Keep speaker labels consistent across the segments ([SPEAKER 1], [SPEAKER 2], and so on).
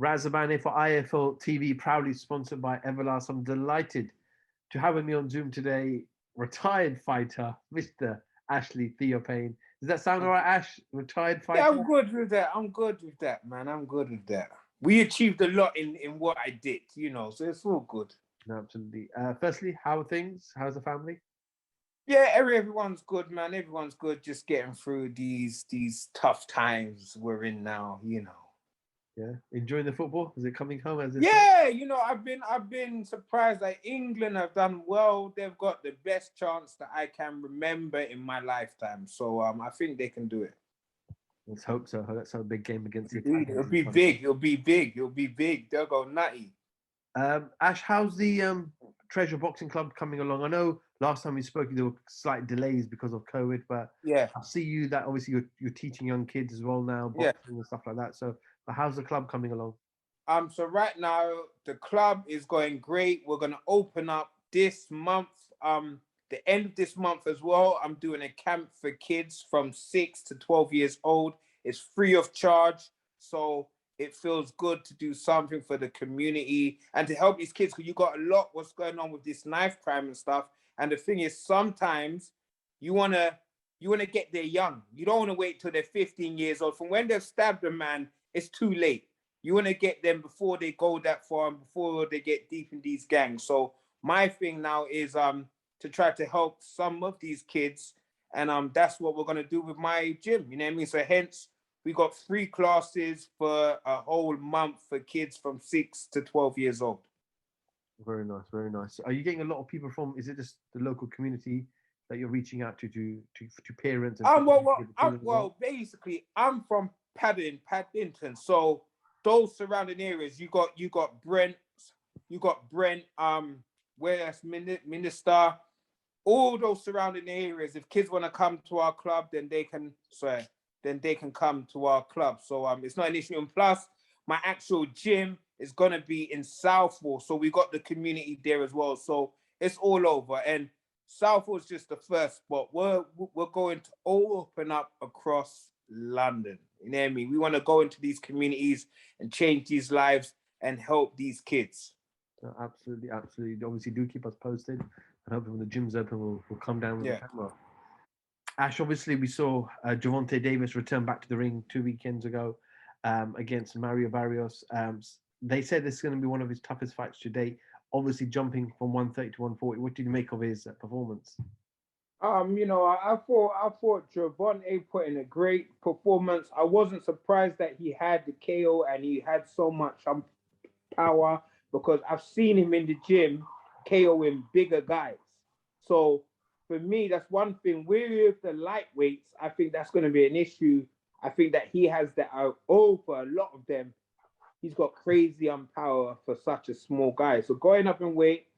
[SPEAKER 1] Razabane for IFL TV, proudly sponsored by Everlast. I'm delighted to have with me on Zoom today, retired fighter, Mr. Ashley Theophane. Does that sound all right, Ash? Retired fighter?
[SPEAKER 2] Yeah, I'm good with that. I'm good with that, man. I'm good with that. We achieved a lot in what I did, so it's all good.
[SPEAKER 1] No, absolutely. Firstly, how are things? How's the family?
[SPEAKER 2] Yeah, everyone's good, man. Everyone's good. Just getting through these tough times we're in now,
[SPEAKER 1] Yeah, enjoying the football. Is it coming home as
[SPEAKER 2] Yeah, I've been surprised that England have done well. They've got the best chance that I can remember in my lifetime. So I think they can do it.
[SPEAKER 1] Let's hope so. That's a big game against the
[SPEAKER 2] Indeed, it'll be big. It'll be big. It'll be big. They'll go nutty.
[SPEAKER 1] Ash, how's the Treasure Boxing Club coming along? I know last time we spoke, there were slight delays because of COVID, but
[SPEAKER 2] yeah,
[SPEAKER 1] I see you that obviously you're teaching young kids as well now, boxing and stuff like that. So, but how's the club coming along?
[SPEAKER 2] So right now the club is going great. We're gonna open up this month. The end of this month as well. I'm doing a camp for kids from 6 to 12 years old. It's free of charge, so it feels good to do something for the community and to help these kids, because you got a lot what's going on with this knife crime and stuff. And the thing is, sometimes you wanna get there young. You don't want to wait till they're 15 years old. From when they've stabbed a man, it's too late. You want to get them before they go that far and before they get deep in these gangs. So my thing now is to try to help some of these kids, and that's what we're gonna do with my gym. You know what I mean? So hence we got 3 classes for a whole month for kids from 6 to 12 years old.
[SPEAKER 1] Very nice, very nice. Are you getting a lot of people from? Is it just the local community that you're reaching out to parents?
[SPEAKER 2] And basically, I'm from Paddington, so those surrounding areas, you got Brent, where's Minister, all those surrounding areas. If kids want to come to our club, then they can come to our club. So it's not an issue. And plus, my actual gym is gonna be in Southall, so we got the community there as well. So it's all over. And Southall is just the first spot. We're going to open up across London. You know what I mean? We want to go into these communities and change these lives and help these kids.
[SPEAKER 1] Absolutely, absolutely. Obviously, do keep us posted. And hopefully when the gym's open, we'll come down with the camera. Ash, obviously, we saw Javonte Davis return back to the ring 2 weekends ago against Mario Barrios. They said this is going to be one of his toughest fights to date. Obviously, jumping from 130 to 140. What did you make of his performance?
[SPEAKER 2] I thought Gervonta put in a great performance. I wasn't surprised that he had the KO and he had so much power, because I've seen him in the gym KOing bigger guys. So for me, that's one thing. With the lightweights, I think that's going to be an issue. I think that he has that over a lot of them. He's got crazy power for such a small guy. So going up in weight,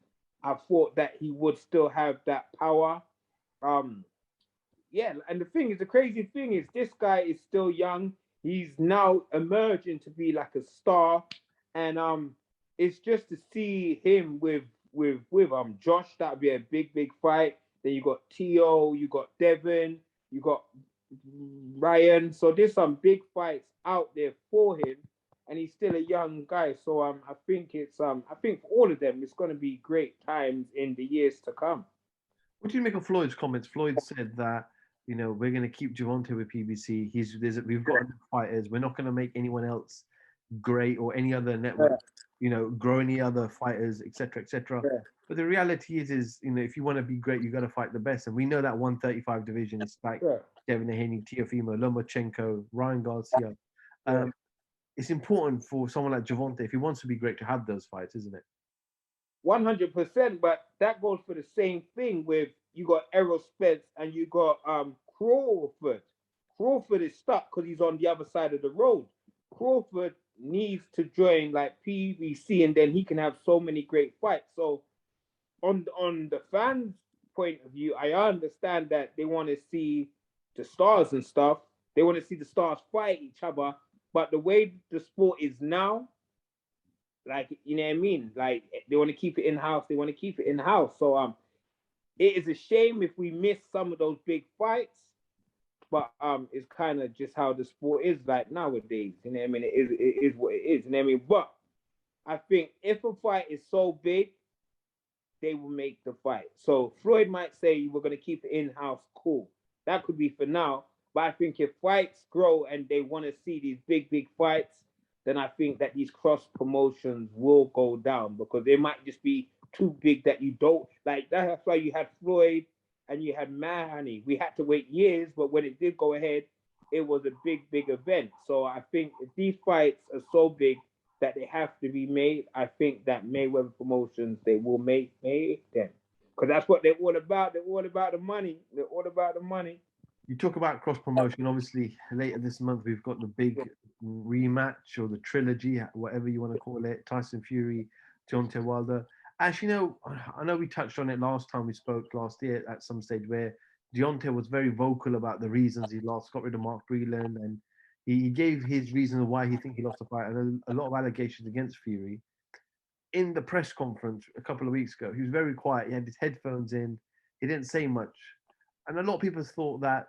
[SPEAKER 2] I thought that he would still have that power. And the crazy thing is, this guy is still young. He's now emerging to be like a star, and it's just to see him with Josh. That'd be a big fight. Then you got Tio, you got Devin, you got Ryan. So there's some big fights out there for him, and he's still a young guy. So I think I think for all of them, it's going to be great times in the years to come.
[SPEAKER 1] What do you make of Floyd's comments? Floyd said that, we're going to keep Javonte with PBC. We've got enough fighters. We're not going to make anyone else great or any other network, grow any other fighters, etc., etc.
[SPEAKER 2] Yeah.
[SPEAKER 1] But the reality is, if you want to be great, you got to fight the best. And we know that 135 division is like Devin Haney, Teofimo, Lomachenko, Ryan Garcia. It's important for someone like Javonte, if he wants to be great, to have those fights, isn't it?
[SPEAKER 2] 100%, but that goes for the same thing with, you got Errol Spence and you got Crawford. Crawford is stuck because he's on the other side of the road. Crawford needs to join like PBC, and then he can have so many great fights. So on the fans' point of view, I understand that they want to see the stars and stuff. They want to see the stars fight each other. But the way the sport is now, like, you know what I mean? Like, they want to keep it in-house. So it is a shame if we miss some of those big fights. But it's kind of just how the sport is like nowadays. You know what I mean? It is what it is. You know what I mean? But I think if a fight is so big, they will make the fight. So Floyd might say we're gonna keep it in house. Cool. That could be for now. But I think if fights grow and they want to see these big fights, then I think that these cross promotions will go down because they might just be too big that you don't like. That's why you had Floyd and you had Manny. We had to wait years, but when it did go ahead, it was a big event. So I think if these fights are so big that they have to be made, I think that Mayweather Promotions they will make them because that's what they're all about. They're all about the money. They're all about the money.
[SPEAKER 1] You talk about cross promotion. Obviously, later this month we've got the big rematch or the trilogy, whatever you want to call it. Tyson Fury, Deontay Wilder. Actually, no, I know we touched on it last time we spoke last year at some stage where Deontay was very vocal about the reasons he lost, got rid of Mark Breland, and he gave his reasons why he think he lost the fight, and a lot of allegations against Fury. In the press conference a couple of weeks ago, he was very quiet. He had his headphones in. He didn't say much. And a lot of people thought that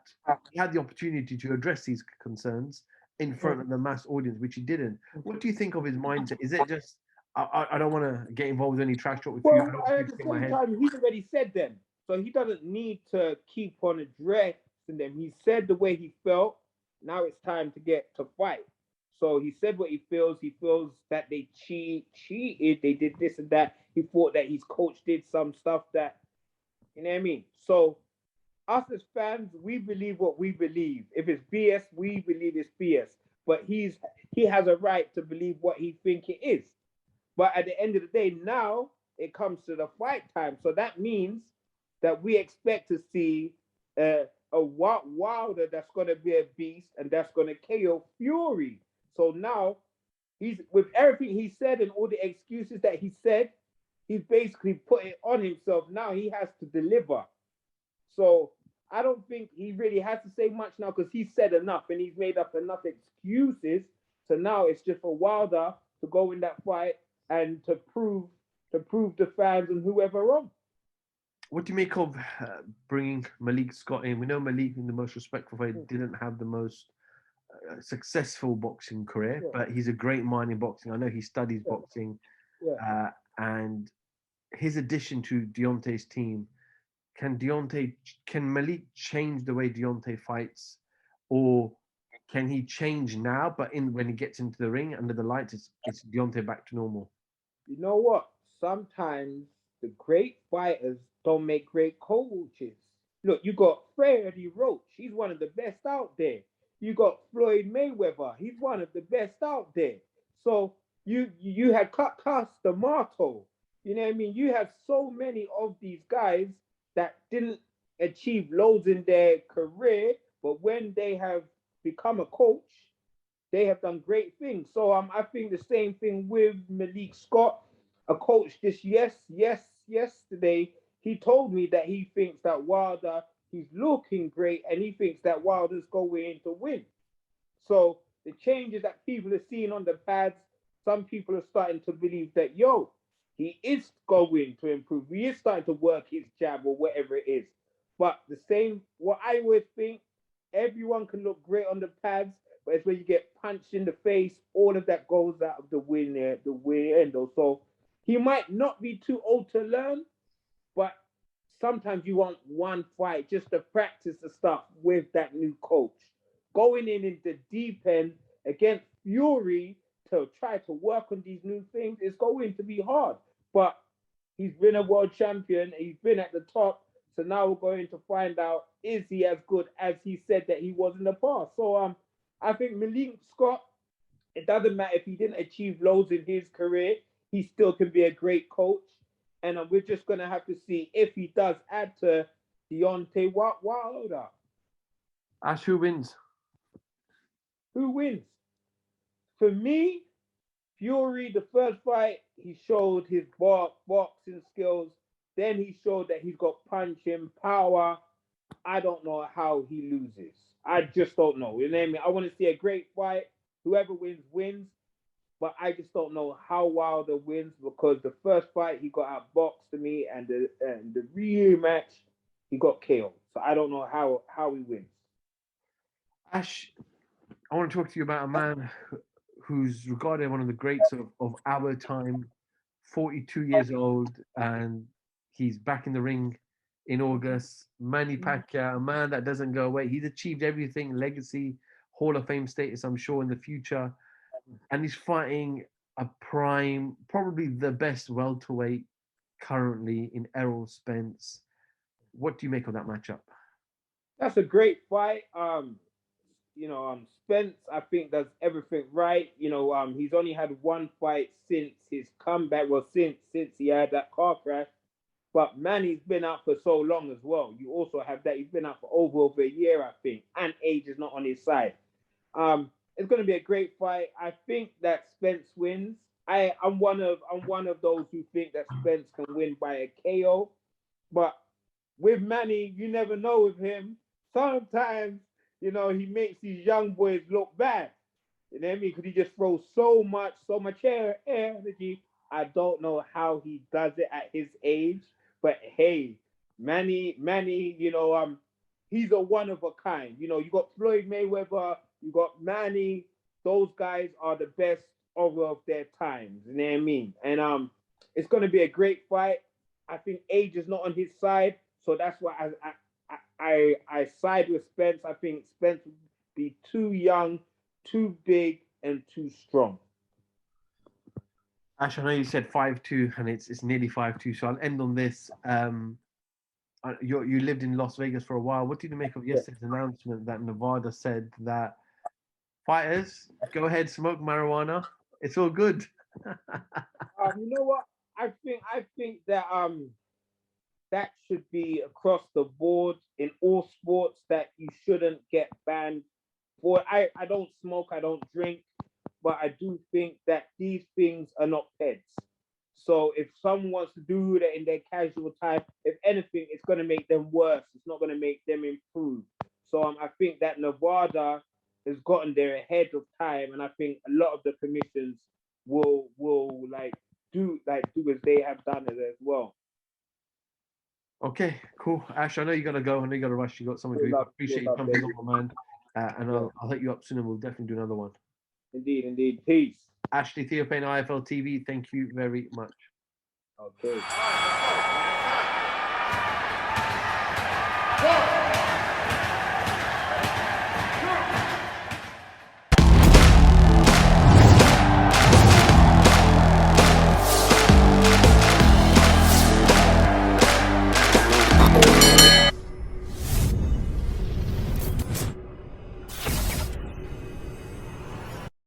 [SPEAKER 1] he had the opportunity to address these concerns in front of the mass audience, which he didn't. What do you think of his mindset? Is it just, I don't want to get involved with any trash talk with you. I
[SPEAKER 2] Well,
[SPEAKER 1] don't want
[SPEAKER 2] at
[SPEAKER 1] to
[SPEAKER 2] the
[SPEAKER 1] get my
[SPEAKER 2] same
[SPEAKER 1] head.
[SPEAKER 2] time, he's already said them, so he doesn't need to keep on addressing them. He said the way he felt. Now it's time to get to fight. So he said what he feels. He feels that they cheated. They did this and that. He thought that his coach did some stuff that, you know what I mean. So us as fans, we believe what we believe. If it's BS, we believe it's BS. But he has a right to believe what he think it is. But at the end of the day, now it comes to the fight time. So that means that we expect to see a Wilder that's going to be a beast and that's going to KO Fury. So now he's with everything he said and all the excuses that he said, he's basically put it on himself. Now he has to deliver. So I don't think he really has to say much now because he's said enough and he's made up enough excuses. So now it's just for Wilder to go in that fight and to prove the fans and whoever wrong.
[SPEAKER 1] What do you make of bringing Malik Scott in? We know Malik, in the most respectful way, didn't have the most successful boxing career, but he's a great mind in boxing. I know he studies boxing, and his addition to Deontay's team. Can Malik change the way Deontay fights, or can he change now? But when he gets into the ring under the lights, it's Deontay back to normal.
[SPEAKER 2] You know what? Sometimes the great fighters don't make great coaches. Look, you got Freddie Roach. He's one of the best out there. You got Floyd Mayweather. He's one of the best out there. So you had Castamato. You know what I mean? You have so many of these guys that didn't achieve loads in their career, but when they have become a coach, they have done great things. So I think the same thing with Malik Scott, a coach this yesterday. He told me that he thinks that Wilder he's looking great, and he thinks that Wilder's going to win. So the changes that people are seeing on the pads, some people are starting to believe that he is going to improve. He is starting to work his jab or whatever it is. But the same, what I always think, everyone can look great on the pads, but it's when you get punched in the face, all of that goes out of the window. So he might not be too old to learn, but sometimes you want one fight just to practice the stuff with that new coach. Going in the deep end against Fury to try to work on these new things is going to be hard. But he's been a world champion. He's been at the top. So now we're going to find out, is he as good as he said that he was in the past? So I think Malik Scott, it doesn't matter if he didn't achieve loads in his career, he still can be a great coach. And we're just going to have to see if he does add to Deontay Wilder.
[SPEAKER 1] Ash, who wins?
[SPEAKER 2] Who wins? For me, Fury, the first fight, he showed his boxing skills. Then he showed that he's got punching power. I don't know how he loses. I just don't know. You know what I mean? I want to see a great fight. Whoever wins, wins. But I just don't know how Wilder wins because the first fight he got outboxed to me, and the rematch he got KO'd. So I don't know how he wins.
[SPEAKER 1] Ash, I want to talk to you about a man who's regarded one of the greats of our time, 42 years old, and he's back in the ring in August. Manny Pacquiao, a man that doesn't go away. He's achieved everything, legacy, Hall of Fame status, I'm sure, in the future. And he's fighting a prime, probably the best welterweight currently in Errol Spence. What do you make of that matchup?
[SPEAKER 2] That's a great fight. Spence, I think, does everything right. He's only had one fight since his comeback. Well, since he had that car crash. But Manny's been out for so long as well. You also have that he's been out for over a year, I think, and age is not on his side. It's going to be a great fight. I think that Spence wins. I'm one of those who think that Spence can win by a KO. But with Manny, you never know with him. Sometimes, he makes these young boys look bad. You know what I mean? Because he just throws so much air energy. I don't know how he does it at his age. But hey, Manny, he's a one of a kind. You got Floyd Mayweather, you got Manny. Those guys are the best of their times. You know what I mean? And it's going to be a great fight. I think age is not on his side, so that's why I side with Spence. I think Spence would be too young, too big, and too strong.
[SPEAKER 1] Ash, I know you said 5-2, and it's nearly 5-2, so I'll end on this. You lived in Las Vegas for a while. What did you make of yesterday's announcement that Nevada said that fighters go ahead, smoke marijuana, it's all good?
[SPEAKER 2] You know what? I think that that should be across the board in all sports, that you shouldn't get banned. I don't smoke, I don't drink, but I do think that these things are not pets. So if someone wants to do that in their casual time, if anything, it's going to make them worse. It's not going to make them improve. So I think that Nevada has gotten there ahead of time, and I think a lot of the commissions will do as they have done it as well.
[SPEAKER 1] Okay, cool. Ash, I know you got to go. I know you got to rush. You got something to do. I appreciate you coming on, my man. And I'll hit you up soon, and we'll definitely do another one.
[SPEAKER 2] Indeed. Peace.
[SPEAKER 1] Ashley Theophane, IFL TV, thank you very much.
[SPEAKER 2] Okay.